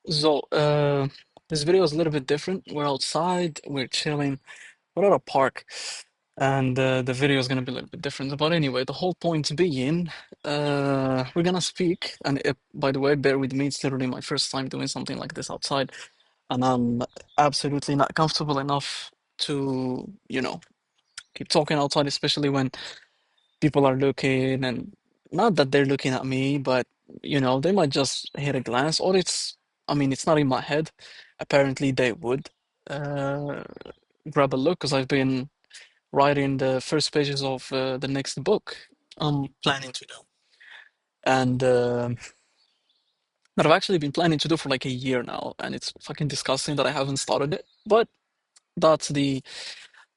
So, this video is a little bit different. We're outside, we're chilling, we're at a park, and the video is gonna be a little bit different. But anyway, the whole point being, we're gonna speak. And by the way, bear with me, it's literally my first time doing something like this outside, and I'm absolutely not comfortable enough to, keep talking outside, especially when people are looking, and not that they're looking at me, but they might just hit a glance, or I mean, it's not in my head. Apparently, they would uh, grab a look because I've been writing the first pages of the next book I'm planning to do, and that I've actually been planning to do for like a year now, and it's fucking disgusting that I haven't started it. But that's the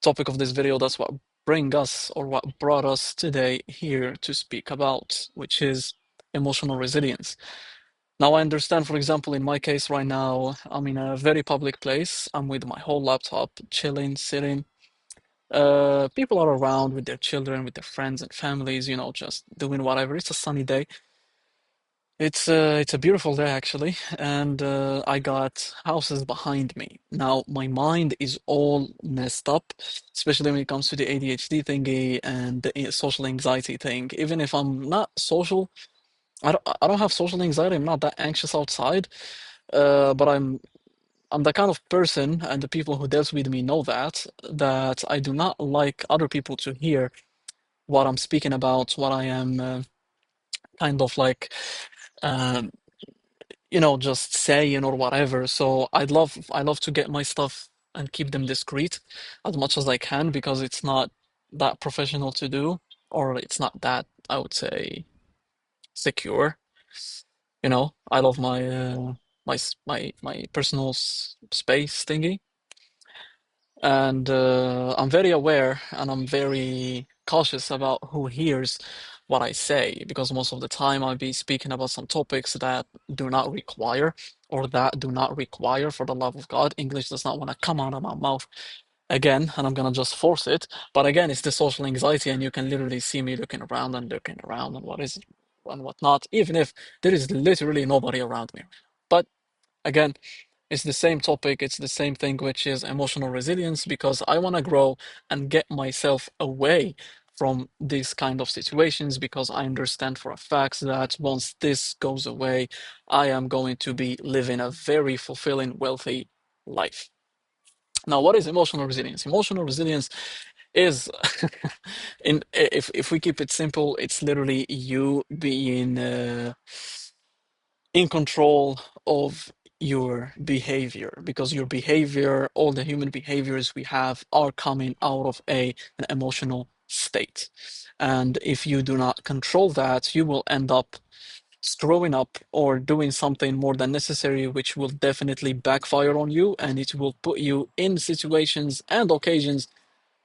topic of this video. That's what bring us or what brought us today here to speak about, which is emotional resilience. Now, I understand, for example, in my case right now, I'm in a very public place. I'm with my whole laptop, chilling, sitting. People are around with their children, with their friends and families, just doing whatever. It's a sunny day. It's a beautiful day actually, and I got houses behind me. Now my mind is all messed up, especially when it comes to the ADHD thingy and the social anxiety thing. Even if I'm not social, I don't have social anxiety. I'm not that anxious outside, but I'm the kind of person, and the people who dealt with me know that I do not like other people to hear what I'm speaking about, what I am kind of like. Um, just saying or whatever. So I love to get my stuff and keep them discreet as much as I can because it's not that professional to do, or it's not that, I would say, secure. I love my personal space thingy. And I'm very aware and I'm very cautious about who hears what I say because most of the time I'll be speaking about some topics that do not require or that do not require, for the love of God. English does not want to come out of my mouth again, and I'm gonna just force it. But again, it's the social anxiety, and you can literally see me looking around and what is and whatnot, even if there is literally nobody around me. But again, it's the same topic, it's the same thing, which is emotional resilience, because I want to grow and get myself away from these kind of situations because I understand for a fact that once this goes away, I am going to be living a very fulfilling, wealthy life. Now, what is emotional resilience? Emotional resilience is, if we keep it simple, it's literally you being in control of your behavior, because your behavior, all the human behaviors we have, are coming out of an emotional state. And if you do not control that, you will end up screwing up or doing something more than necessary, which will definitely backfire on you, and it will put you in situations and occasions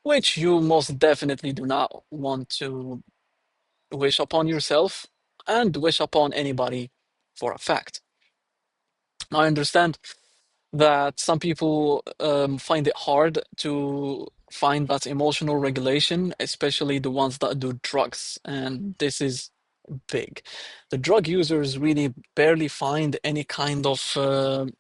which you most definitely do not want to wish upon yourself and wish upon anybody for a fact. I understand that some people find it hard to find that emotional regulation, especially the ones that do drugs. And this is big. The drug users really barely find any kind of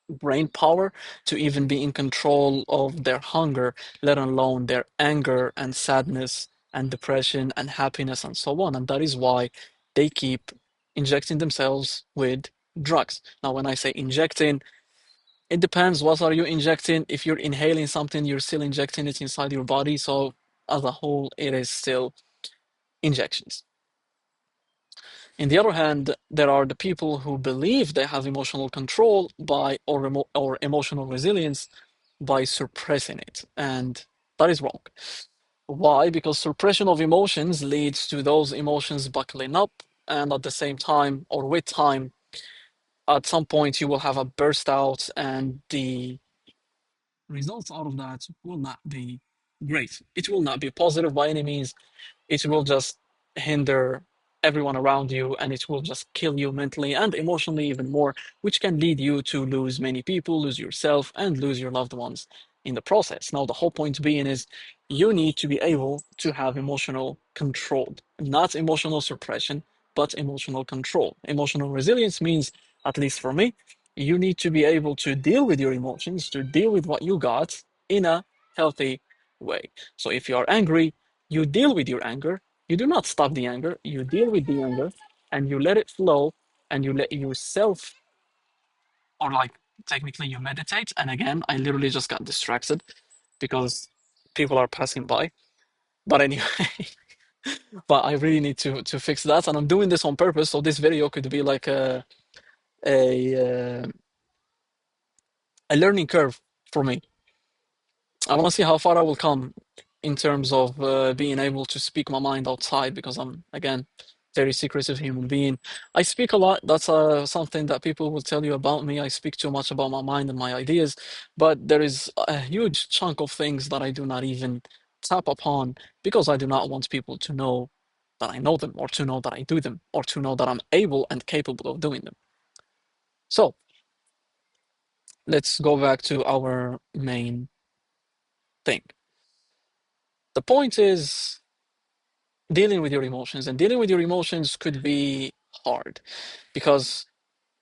brain power to even be in control of their hunger, let alone their anger and sadness and depression and happiness and so on. And that is why they keep injecting themselves with drugs. Now, when I say injecting, it depends. What are you injecting? If you're inhaling something, you're still injecting it inside your body. So, as a whole, it is still injections. In the other hand, there are the people who believe they have emotional control or emotional resilience by suppressing it, and that is wrong. Why? Because suppression of emotions leads to those emotions buckling up, and at the same time, or with time, at some point you will have a burst out, and the results out of that will not be great. It will not be positive by any means. It will just hinder everyone around you, and it will just kill you mentally and emotionally even more, which can lead you to lose many people, lose yourself, and lose your loved ones in the process. Now, the whole point being is you need to be able to have emotional control, not emotional suppression, but emotional control. Emotional resilience means at least for me, you need to be able to deal with your emotions, to deal with what you got in a healthy way. So if you are angry, you deal with your anger. You do not stop the anger, you deal with the anger and you let it flow and you let yourself, or like technically you meditate. And again, I literally just got distracted because people are passing by. But anyway, but I really need to fix that, and I'm doing this on purpose. So this video could be like a a learning curve for me. I want to see how far I will come in terms of being able to speak my mind outside because I'm, again, very secretive human being. I speak a lot. That's something that people will tell you about me. I speak too much about my mind and my ideas, but there is a huge chunk of things that I do not even tap upon because I do not want people to know that I know them, or to know that I do them, or to know that I'm able and capable of doing them. So let's go back to our main thing. The point is dealing with your emotions, and dealing with your emotions could be hard because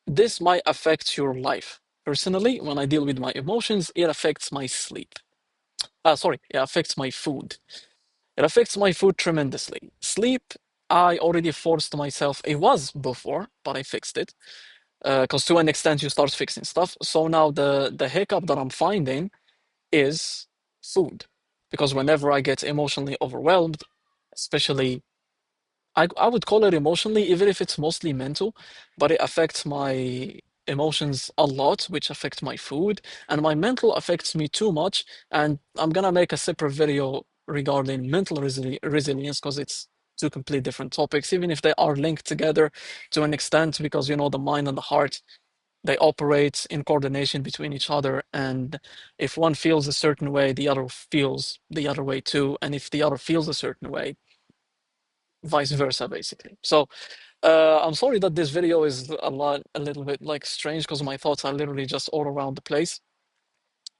this might affect your life. Personally, when I deal with my emotions, it affects my sleep. Sorry, it affects my food. It affects my food tremendously. Sleep, I already forced myself. It was before, but I fixed it. Because to an extent, you start fixing stuff. So now the hiccup that I'm finding is food. Because whenever I get emotionally overwhelmed, especially I would call it emotionally, even if it's mostly mental, but it affects my emotions a lot, which affect my food, and my mental affects me too much. And I'm gonna make a separate video regarding mental resilience because it's two complete different topics, even if they are linked together to an extent, because you know the mind and the heart, they operate in coordination between each other, and if one feels a certain way, the other feels the other way too, and if the other feels a certain way, vice versa, basically. So I'm sorry that this video is a little bit like strange because my thoughts are literally just all around the place,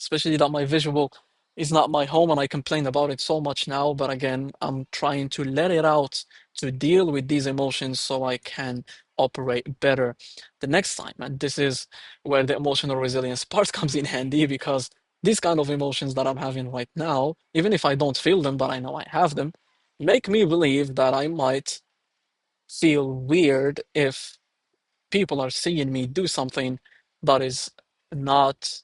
especially that my visual is not my home and I complain about it so much now. But again, I'm trying to let it out to deal with these emotions so I can operate better the next time. And this is where the emotional resilience part comes in handy because these kind of emotions that I'm having right now, even if I don't feel them, but I know I have them, make me believe that I might feel weird if people are seeing me do something that is not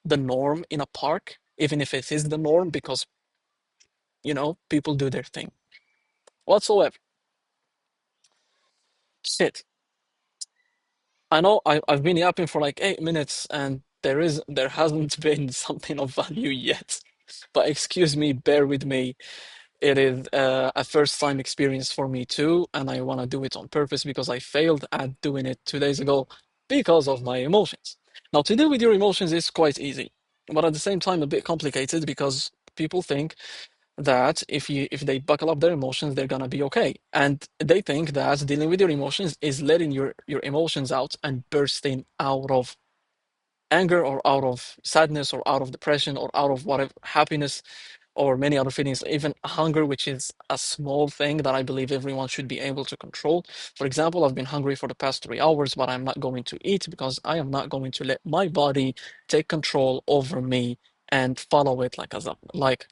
the norm in a park, even if it is the norm, because, you know, people do their thing. Whatsoever. Shit. I know I've been yapping for like 8 minutes and there hasn't been something of value yet. But excuse me, bear with me. It is a first time experience for me too, and I want to do it on purpose because I failed at doing it 2 days ago because of my emotions. Now, to deal with your emotions is quite easy, but at the same time a bit complicated because people think that if they buckle up their emotions, they're gonna be okay, and they think that dealing with your emotions is letting your emotions out and bursting out of anger or out of sadness or out of depression or out of whatever happiness or many other feelings, even hunger, which is a small thing that I believe everyone should be able to control. For example, I've been hungry for the past 3 hours, but I'm not going to eat because I am not going to let my body take control over me and follow it like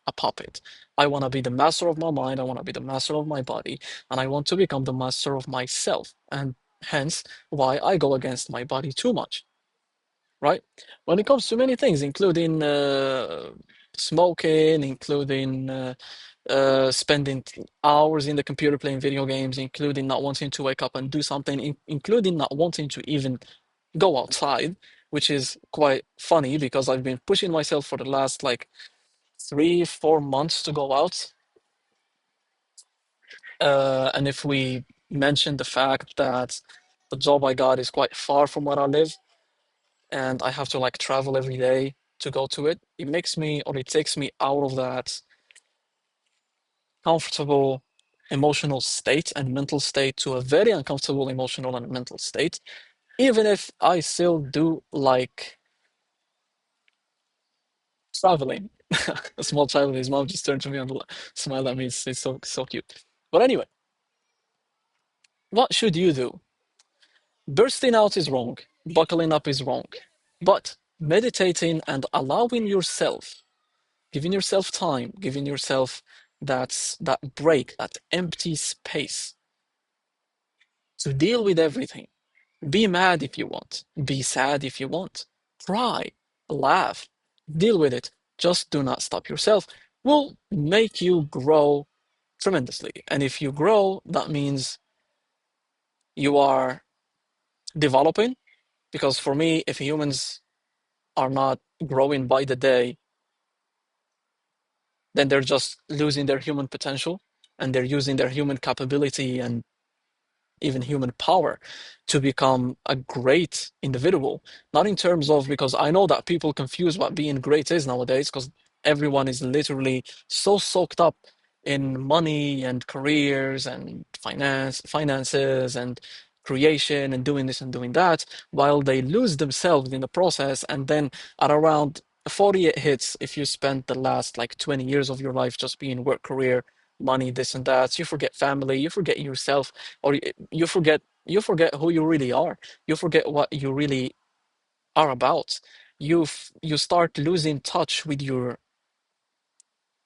a puppet. I want to be the master of my mind, I want to be the master of my body, and I want to become the master of myself. And hence why I go against my body too much, right? When it comes to many things, including smoking, including spending hours in the computer playing video games, including not wanting to wake up and do something, including not wanting to even go outside, which is quite funny because I've been pushing myself for the last like 3, 4 months to go out. And if we mention the fact that the job I got is quite far from where I live, and I have to like travel every day to go to it, it makes me, or it takes me out of that comfortable emotional state and mental state to a very uncomfortable emotional and mental state, even if I still do like traveling. A small child, his mom just turned to me and smiled at me. It's so cute. But anyway, what should you do? Bursting out is wrong, buckling up is wrong. But meditating and allowing yourself, giving yourself time, giving yourself that break, that empty space to deal with everything. Be mad if you want, be sad if you want, cry, laugh, deal with it. Just do not stop yourself. Will make you grow tremendously. And if you grow, that means you are developing. Because for me, if humans are not growing by the day, then they're just losing their human potential and they're using their human capability and even human power to become a great individual. Not in terms of, because I know that people confuse what being great is nowadays, because everyone is literally so soaked up in money and careers and finances and creation and doing this and doing that, while they lose themselves in the process. And then at around 40 it hits, if you spend the last like 20 years of your life just being work, career, money, this and that, you forget family, you forget yourself, or you forget who you really are. You forget what you really are about. You start losing touch with your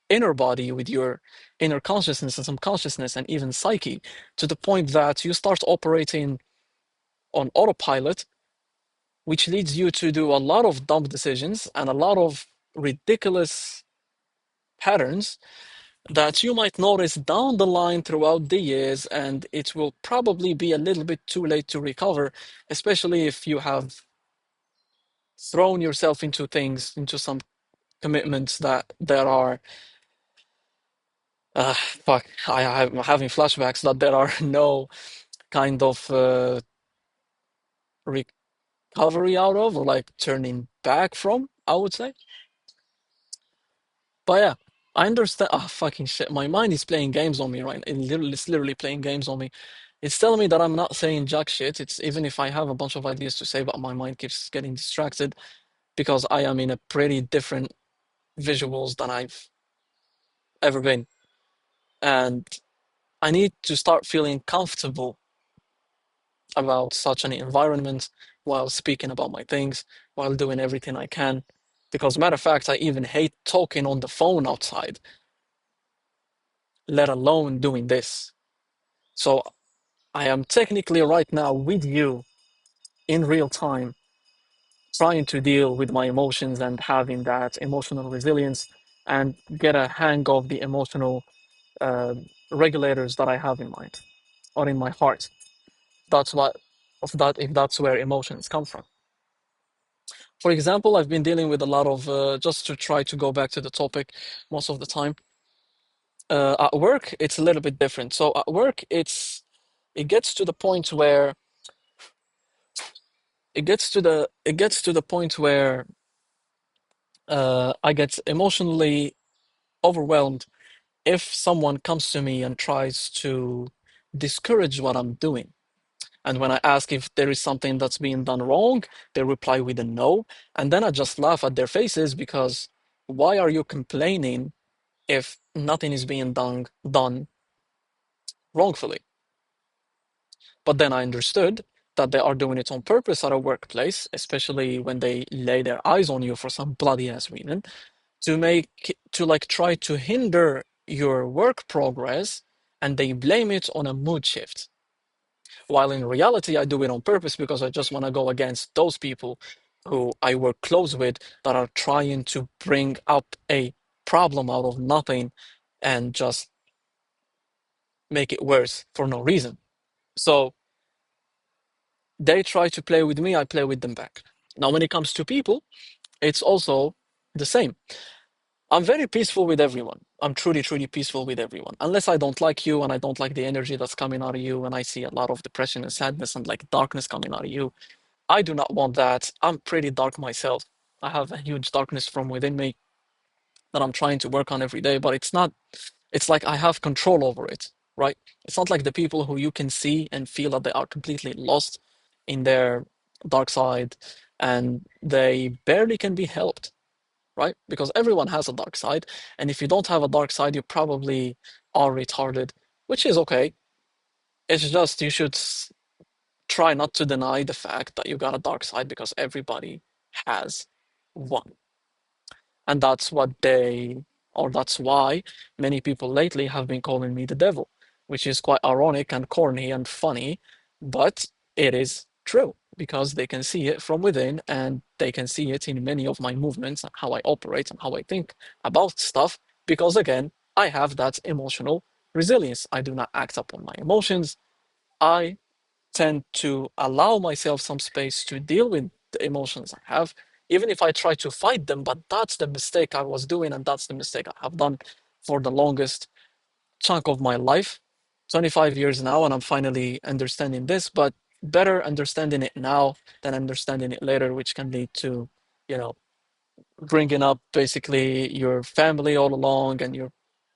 inner body, with your inner consciousness and subconsciousness and even psyche, to the point that you start operating on autopilot, which leads you to do a lot of dumb decisions and a lot of ridiculous patterns that you might notice down the line throughout the years, and it will probably be a little bit too late to recover, especially if you have thrown yourself into things, into some commitments that are, fuck, I'm having flashbacks that there are no kind of recovery out of, or like turning back from, I would say. But yeah, I understand. Ah, fucking shit. My mind is playing games on me right now. It's literally playing games on me. It's telling me that I'm not saying jack shit. It's even if I have a bunch of ideas to say, but my mind keeps getting distracted because I am in a pretty different visuals than I've ever been. And I need to start feeling comfortable about such an environment while speaking about my things, while doing everything I can. Because matter of fact, I even hate talking on the phone outside, let alone doing this. So I am technically right now with you in real time, trying to deal with my emotions and having that emotional resilience and get a hang of the emotional uh, regulators that I have in mind or in my heart. That's what, of that, if that's where emotions come from. For example, I've been dealing with a lot of, just to try to go back to the topic most of the time. At work, it's a little bit different. So at work, it gets to the point where it gets to the point where I get emotionally overwhelmed if someone comes to me and tries to discourage what I'm doing. And when I ask if there is something that's being done wrong, they reply with a no. And then I just laugh at their faces because why are you complaining if nothing is being done wrongfully? But then I understood that they are doing it on purpose at a workplace, especially when they lay their eyes on you for some bloody ass reason, to like try to hinder your work progress, and they blame it on a mood shift. While in reality, I do it on purpose because I just want to go against those people who I work close with that are trying to bring up a problem out of nothing and just make it worse for no reason. So they try to play with me, I play with them back. Now, when it comes to people, it's also the same. I'm very peaceful with everyone. I'm truly, truly peaceful with everyone. Unless I don't like you and I don't like the energy that's coming out of you, and I see a lot of depression and sadness and like darkness coming out of you. I do not want that. I'm pretty dark myself. I have a huge darkness from within me that I'm trying to work on every day, but it's not, it's like I have control over it, right? It's not like the people who you can see and feel that they are completely lost in their dark side and they barely can be helped, right? Because everyone has a dark side. And if you don't have a dark side, you probably are retarded, which is okay. It's just you should try not to deny the fact that you got a dark side because everybody has one. And that's what or that's why many people lately have been calling me the devil, which is quite ironic and corny and funny, but it is true because they can see it from within and they can see it in many of my movements and how I operate and how I think about stuff. Because again, I have that emotional resilience. I do not act upon my emotions. I tend to allow myself some space to deal with the emotions I have, even if I try to fight them. But that's the mistake I was doing, and that's the mistake I have done for the longest chunk of my life, 25 years now, and I'm finally understanding this, but better understanding it now than understanding it later, which can lead to, you know, bringing up basically your family all along and your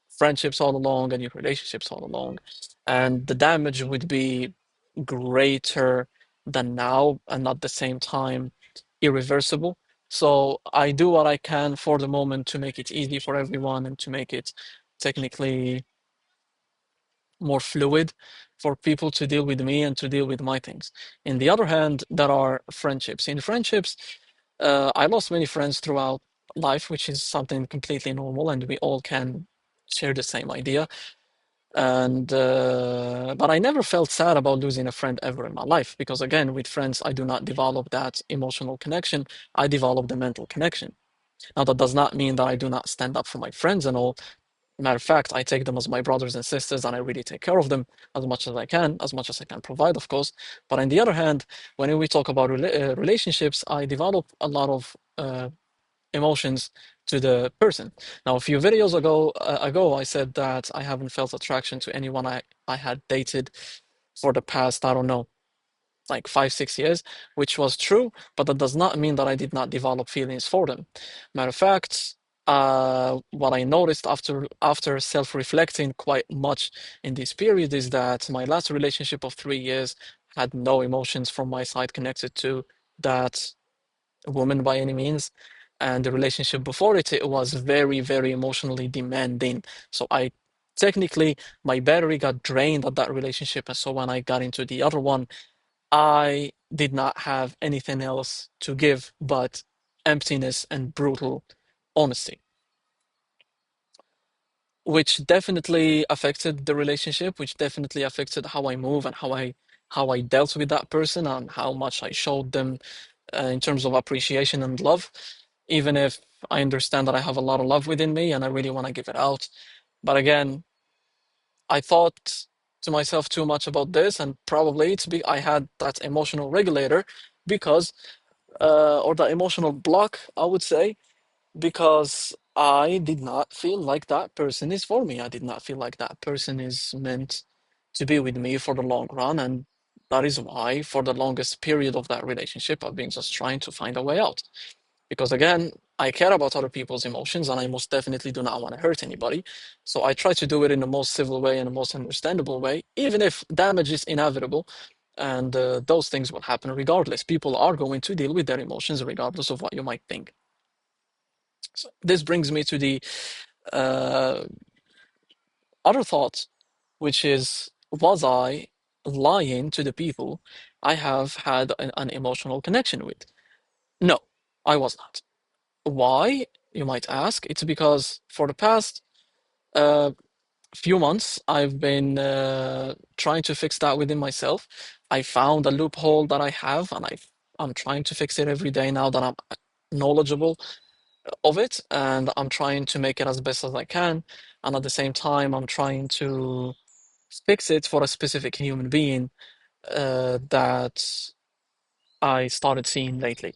friendships all along and your relationships all along. And the damage would be greater than now and at the same time irreversible. So I do what I can for the moment to make it easy for everyone and to make it technically more fluid for people to deal with me and to deal with my things. In the other hand, there are friendships. In friendships, I lost many friends throughout life, which is something completely normal, and we all can share the same idea. And but I never felt sad about losing a friend ever in my life because again, with friends, I do not develop that emotional connection. I develop the mental connection. Now, that does not mean that I do not stand up for my friends and all. Matter of fact, I take them as my brothers and sisters, and I really take care of them as much as I can, as much as I can provide, of course. But on the other hand, when we talk about relationships, I develop a lot of emotions to the person. Now, a few videos ago, I said that I haven't felt attraction to anyone I had dated for the past, I don't know, like 5, 6 years, which was true, but that does not mean that I did not develop feelings for them. Matter of fact, what I noticed after self-reflecting quite much in this period is that my last relationship of 3 years had no emotions from my side connected to that woman by any means. And the relationship before it, it was very, very emotionally demanding. So I technically, my battery got drained at that relationship. And so when I got into the other one, I did not have anything else to give but emptiness and brutal honesty, which definitely affected the relationship, which definitely affected how I move and how I dealt with that person and how much I showed them in terms of appreciation and love, even if I understand that I have a lot of love within me and I really want to give it out. But again, I thought to myself too much about this, and probably I had that emotional regulator because, or the emotional block, I would say, because I did not feel like that person is for me. I did not feel like that person is meant to be with me for the long run, and that is why, for the longest period of that relationship, I've been just trying to find a way out. Because again, I care about other people's emotions and I most definitely do not want to hurt anybody. So I try to do it in the most civil way and the most understandable way, even if damage is inevitable. And those things will happen regardless. People are going to deal with their emotions regardless of what you might think. So this brings me to the uh, other thought, which is, was I lying to the people I have had an emotional connection with? No, I was not. Why, you might ask? It's because for the past uh, few months, I've been trying to fix that within myself. I found a loophole that I have, and I'm trying to fix it every day now that I'm knowledgeable of it, and I'm trying to make it as best as I can. And at the same time, I'm trying to fix it for a specific human being that I started seeing lately.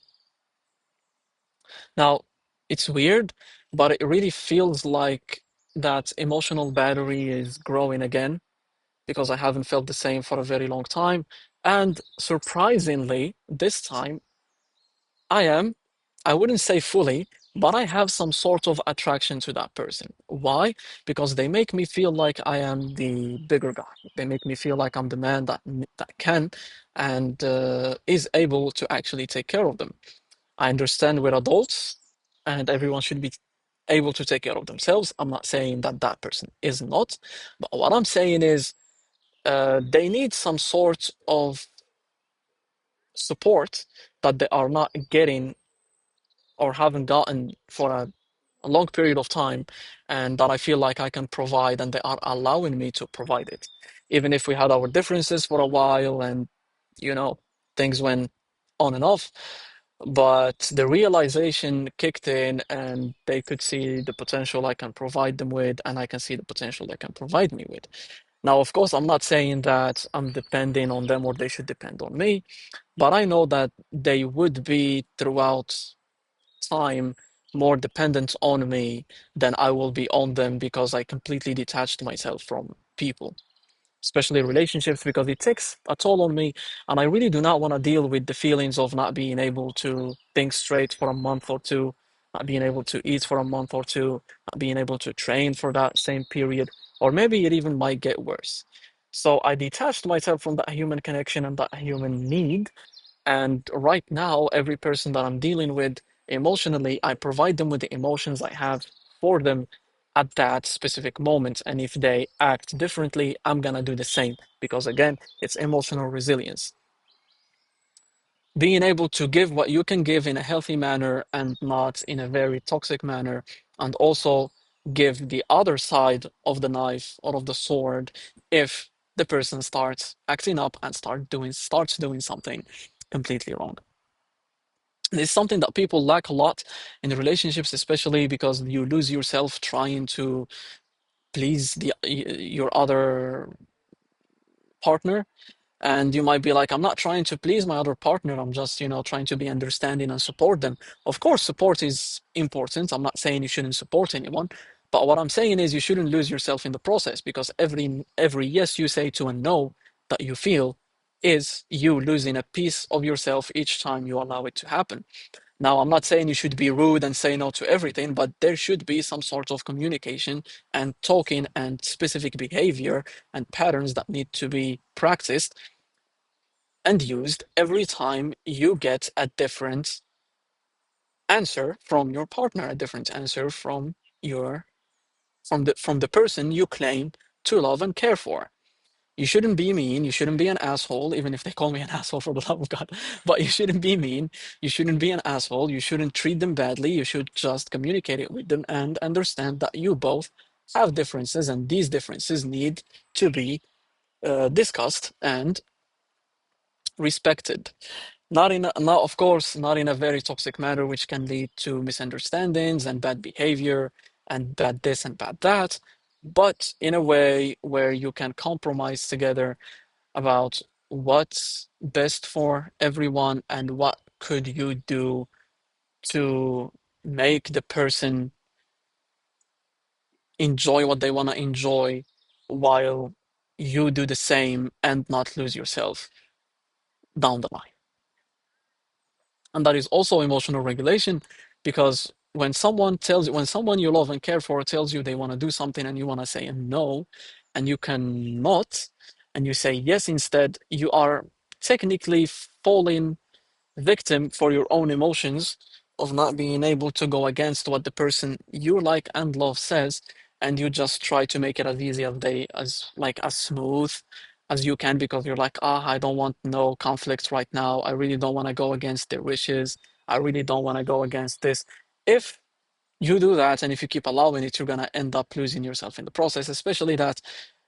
Now, it's weird, but it really feels like that emotional battery is growing again because I haven't felt the same for a very long time. And surprisingly, this time I am, I wouldn't say fully, but I have some sort of attraction to that person. Why? Because they make me feel like I am the bigger guy. They make me feel like I'm the man that can and is able to actually take care of them. I understand we're adults and everyone should be able to take care of themselves. I'm not saying that that person is not, but what I'm saying is they need some sort of support that they are not getting or haven't gotten for a long period of time, and that I feel like I can provide, and they are allowing me to provide it. Even if we had our differences for a while and, you know, things went on and off, but the realization kicked in and they could see the potential I can provide them with, and I can see the potential they can provide me with. Now, of course, I'm not saying that I'm depending on them or they should depend on me, but I know that they would be throughout time more dependent on me than I will be on them, because I completely detached myself from people, especially relationships, because it takes a toll on me. And I really do not want to deal with the feelings of not being able to think straight for a month or two, not being able to eat for a month or two, not being able to train for that same period, or maybe it even might get worse. So I detached myself from that human connection and that human need, and right now, every person that I'm dealing with emotionally, I provide them with the emotions I have for them at that specific moment. And if they act differently, I'm gonna do the same, because again, it's emotional resilience. Being able to give what you can give in a healthy manner and not in a very toxic manner, and also give the other side of the knife or of the sword if the person starts acting up and starts doing something completely wrong. It's something that people lack a lot in the relationships, especially because you lose yourself trying to please your other partner. And you might be like, I'm not trying to please my other partner. I'm just, trying to be understanding and support them. Of course, support is important. I'm not saying you shouldn't support anyone. But what I'm saying is you shouldn't lose yourself in the process, because every yes you say to a no that you feel is you losing a piece of yourself each time you allow it to happen. Now, I'm not saying you should be rude and say no to everything, but there should be some sort of communication and talking and specific behavior and patterns that need to be practiced and used every time you get a different answer from your partner, a different answer from the person you claim to love and care for. You shouldn't be mean. You shouldn't be an asshole, even if they call me an asshole, for the love of God. But you shouldn't be mean. You shouldn't be an asshole. You shouldn't treat them badly. You should just communicate it with them and understand that you both have differences, and these differences need to be discussed and respected. Not, of course, not in a very toxic manner, which can lead to misunderstandings and bad behavior and bad this and bad that, but in a way where you can compromise together about what's best for everyone and what could you do to make the person enjoy what they want to enjoy, while you do the same and not lose yourself down the line. And that is also emotional regulation, because when someone you love and care for tells you they want to do something and you want to say no, and you cannot, and you say yes instead, you are technically falling victim for your own emotions of not being able to go against what the person you like and love says, and you just try to make it as easy as they as smooth as you can, because you're like, I don't want no conflict right now. I really don't want to go against their wishes. I really don't want to go against this. If you do that, and if you keep allowing it, you're gonna end up losing yourself in the process, especially that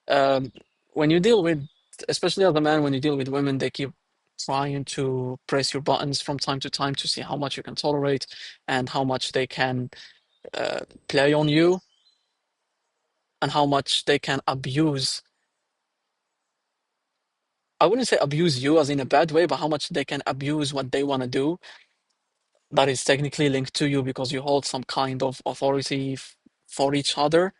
um, when you deal with, especially as a man, when you deal with women, they keep trying to press your buttons from time to time to see how much you can tolerate and how much they can play on you, and how much they can abuse. I wouldn't say abuse you as in a bad way, but how much they can abuse what they want to do that is technically linked to you, because you hold some kind of authority for each other,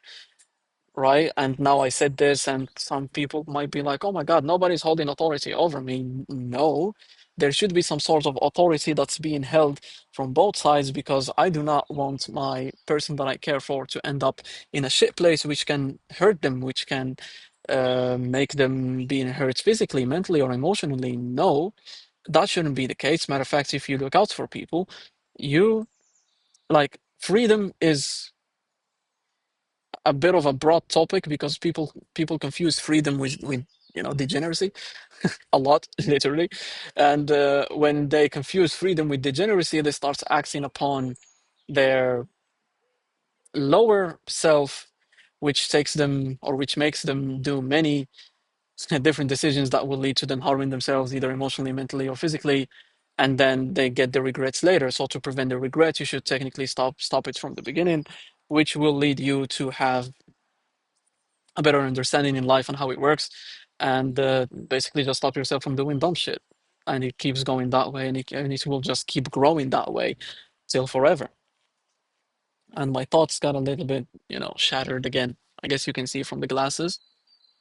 right? And now I said this, and some people might be like, oh my God, nobody's holding authority over me. No, there should be some sort of authority that's being held from both sides, because I do not want my person that I care for to end up in a shit place, which can hurt them, which can make them being hurt physically, mentally, or emotionally. No, that shouldn't be the case. Matter of fact, if you look out for people, you like freedom is a bit of a broad topic, because people confuse freedom with degeneracy a lot, literally. And when they confuse freedom with degeneracy, they start acting upon their lower self, which takes them or which makes them do many different decisions that will lead to them harming themselves, either emotionally, mentally, or physically. And then they get the regrets later. So to prevent the regret, you should technically stop it from the beginning, which will lead you to have a better understanding in life and how it works, and basically just stop yourself from doing dumb shit. And it keeps going that way, and it will just keep growing that way till forever. And my thoughts got a little bit, shattered again. I guess you can see from the glasses.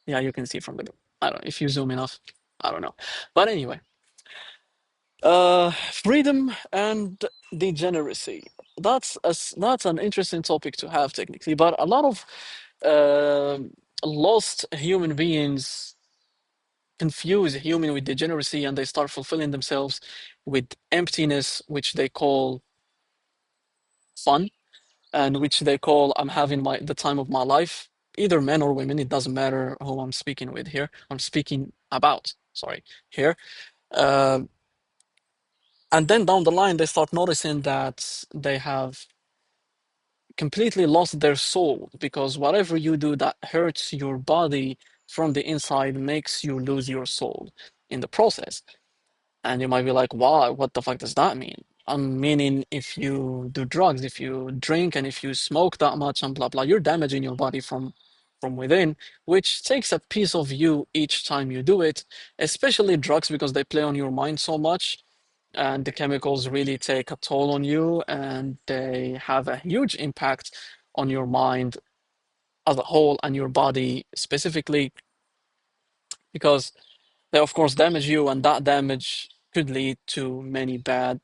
Yeah, you can see from the. I don't know if you zoom enough. I don't know, but anyway, freedom and degeneracy. That's an interesting topic to have technically, but a lot of uh, lost human beings confuse human with degeneracy, and they start fulfilling themselves with emptiness, which they call fun, and which they call I'm having the time of my life. Either men or women, it doesn't matter who I'm speaking with here. I'm speaking about, sorry, here. Uh, and then down the line, they start noticing that they have completely lost their soul, because whatever you do that hurts your body from the inside makes you lose your soul in the process. And you might be like, why? What the fuck does that mean? I'm meaning if you do drugs, if you drink, and if you smoke that much and blah blah, you're damaging your body from within, which takes a piece of you each time you do it, especially drugs because they play on your mind so much, and the chemicals really take a toll on you, and they have a huge impact on your mind as a whole and your body specifically, because they of course damage you, and that damage could lead to many bad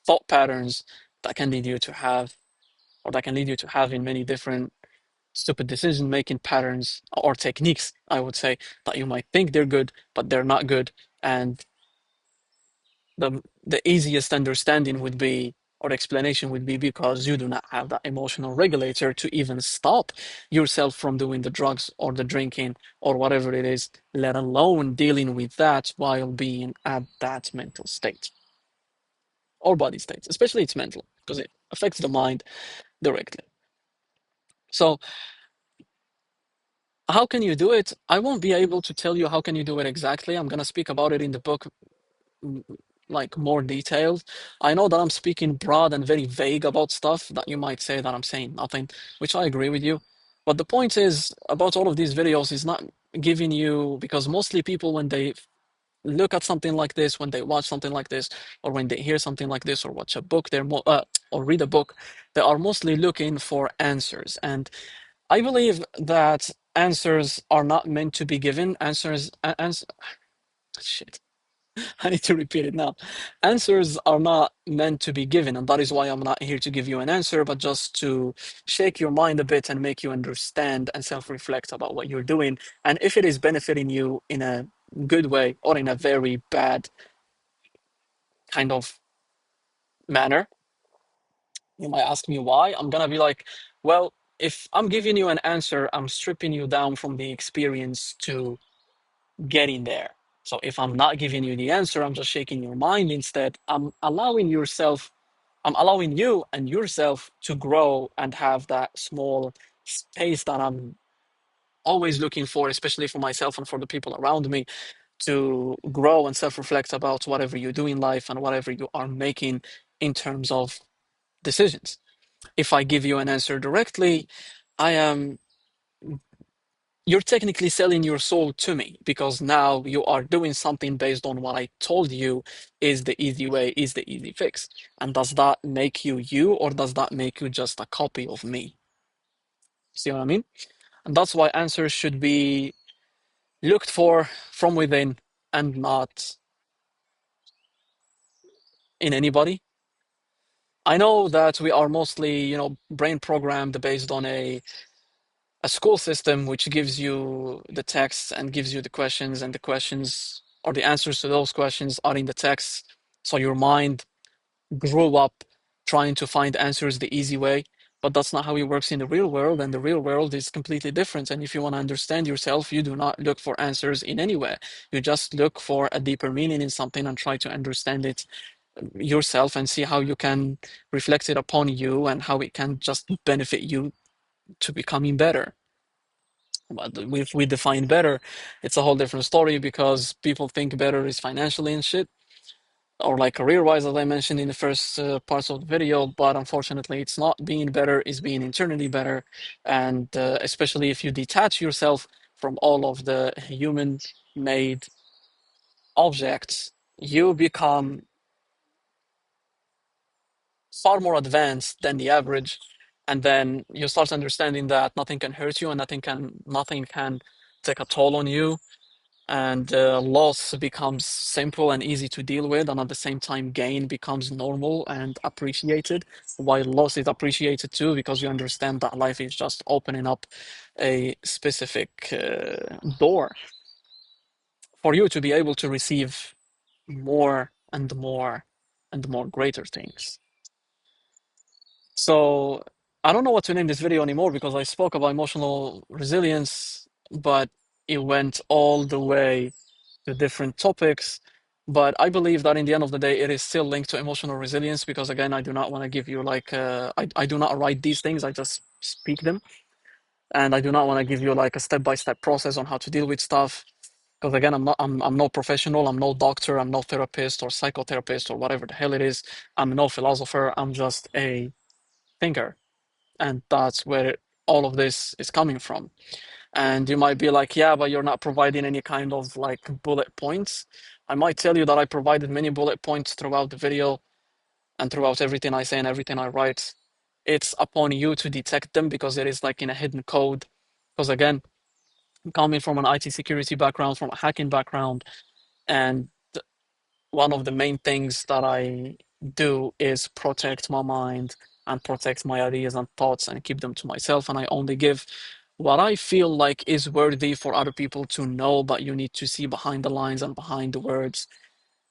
thought patterns that can lead you to have, or that can lead you to having many different stupid decision making patterns or techniques, I would say, that you might think they're good, but they're not good. And the easiest understanding would be, or explanation would be, because you do not have that emotional regulator to even stop yourself from doing the drugs or the drinking or whatever it is, let alone dealing with that while being at that mental state or body state. Especially it's mental, because it affects the mind directly. So how can you do it? I won't be able to tell you how can you do it exactly. I'm going to speak about it in the book, mm, like more detailed. I know that I'm speaking broad and very vague about stuff that you might say that I'm saying nothing, which I agree with you. But the point is about all of these videos is not giving you, because mostly people, when they look at something like this, when they watch something like this, or when they hear something like this, or watch a book, or read a book, they are mostly looking for answers. And I believe that answers are not meant to be given. Shit. I need to repeat it now. Answers are not meant to be given, and that is why I'm not here to give you an answer, but just to shake your mind a bit and make you understand and self-reflect about what you're doing, and if it is benefiting you in a good way or in a very bad kind of manner. You might ask me why. I'm gonna be like, well, if I'm giving you an answer, I'm stripping you down from the experience to getting there. So if I'm not giving you the answer, I'm just shaking your mind instead. I'm allowing you and yourself to grow and have that small space that I'm always looking for, especially for myself and for the people around me, to grow and self-reflect about whatever you do in life and whatever you are making in terms of decisions. If I give you an answer directly, I am you're technically selling your soul to me, because now you are doing something based on what I told you is the easy way, is the easy fix. And does that make you you, or does that make you just a copy of me? See what I mean? And that's why answers should be looked for from within and not in anybody. I know that we are mostly, brain programmed based on a school system which gives you the text and gives you the questions, and the questions or the answers to those questions are in the text. So your mind grew up trying to find answers the easy way. but that's not how it works in the real world, and the real world is completely different. And if you want to understand yourself, you do not look for answers in anywhere. You just look for a deeper meaning in something and try to understand it yourself and see how you can reflect it upon you and how it can just benefit you to becoming better. But if we define better, it's a whole different story because people think better is financially and shit, or like career-wise, as I mentioned in the first parts of the video. But unfortunately, it's not. Being better is being internally better, and especially if you detach yourself from all of the human-made objects, you become far more advanced than the average, and then you start understanding that nothing can hurt you and nothing can take a toll on you, and loss becomes simple and easy to deal with, and at the same time gain becomes normal and appreciated, while loss is appreciated too because you understand that life is just opening up a specific door for you to be able to receive more and more and more greater things. So I don't know what to name this video anymore because I spoke about emotional resilience, but it went all the way to different topics. But I believe that in the end of the day, it is still linked to emotional resilience because again, I do not want to give you like I do not write these things, I just speak them. And I do not want to give you like a step-by-step process on how to deal with stuff. Because again, I'm no professional, I'm no doctor, I'm no therapist or psychotherapist or whatever the hell it is. I'm no philosopher, I'm just a thinker, and that's where all of this is coming from. And you might be like, yeah, but you're not providing any kind of like bullet points. I might tell you that I provided many bullet points throughout the video and throughout everything I say and everything I write. It's upon you to detect them because it is like in a hidden code. Because again, coming from an IT security background, from a hacking background, and one of the main things that I do is protect my mind and protect my ideas and thoughts and keep them to myself. And I only give what I feel like is worthy for other people to know, but you need to see behind the lines and behind the words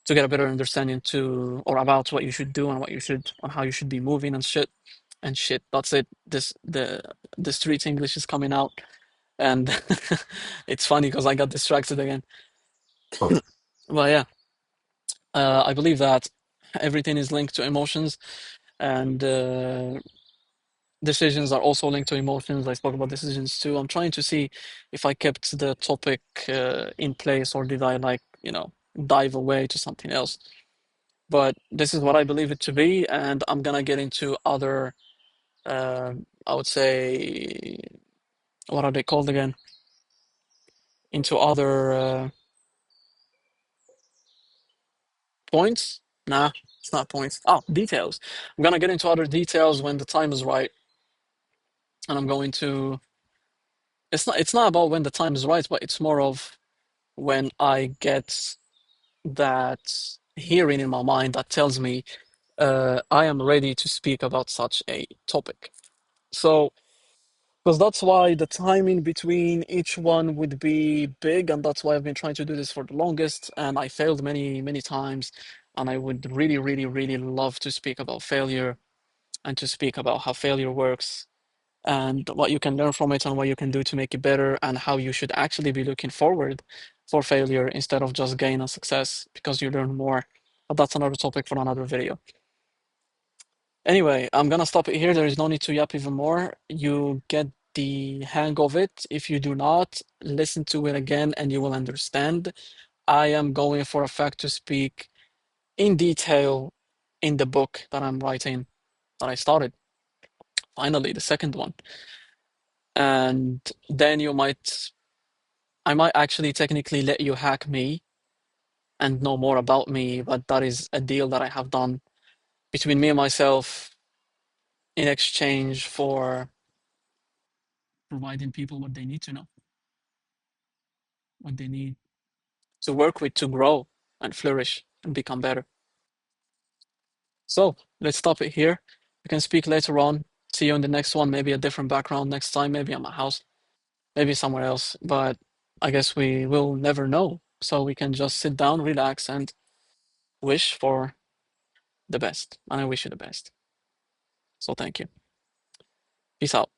to get a better understanding to or about what you should do and what you should and how you should be moving and shit and shit. That's it. The street English is coming out, and it's funny because I got distracted again. But yeah, I believe that everything is linked to emotions, and decisions are also linked to emotions. I spoke about decisions too. I'm trying to see if I kept the topic in place or did I like, dive away to something else. But this is what I believe it to be, and I'm gonna get into other, I would say, what are they called again? Into other points? Nah, it's not points. Oh, details. I'm gonna get into other details when the time is right, and I'm going to. It's not about when the time is right, but it's more of when I get that hearing in my mind that tells me I am ready to speak about such a topic. So, because that's why the timing between each one would be big, and that's why I've been trying to do this for the longest, and I failed many, many times. And I would really, really, really love to speak about failure and to speak about how failure works and what you can learn from it and what you can do to make it better and how you should actually be looking forward for failure instead of just gain and success because you learn more. But that's another topic for another video. Anyway, I'm gonna stop it here. There is no need to yap even more. You get the hang of it. If you do not, listen to it again and you will understand. I am going for a fact to speak in detail in the book that I'm writing, that I started. Finally, the second one. And then I might actually technically let you hack me and know more about me, but that is a deal that I have done between me and myself in exchange for providing people what they need to know, what they need to work with to grow and flourish and become better. So let's stop it here. We can speak later on. See you in the next one, maybe a different background next time, maybe at my house, maybe somewhere else. But I guess we will never know. So we can just sit down, relax, and wish for the best. And I wish you the best. So thank you. Peace out.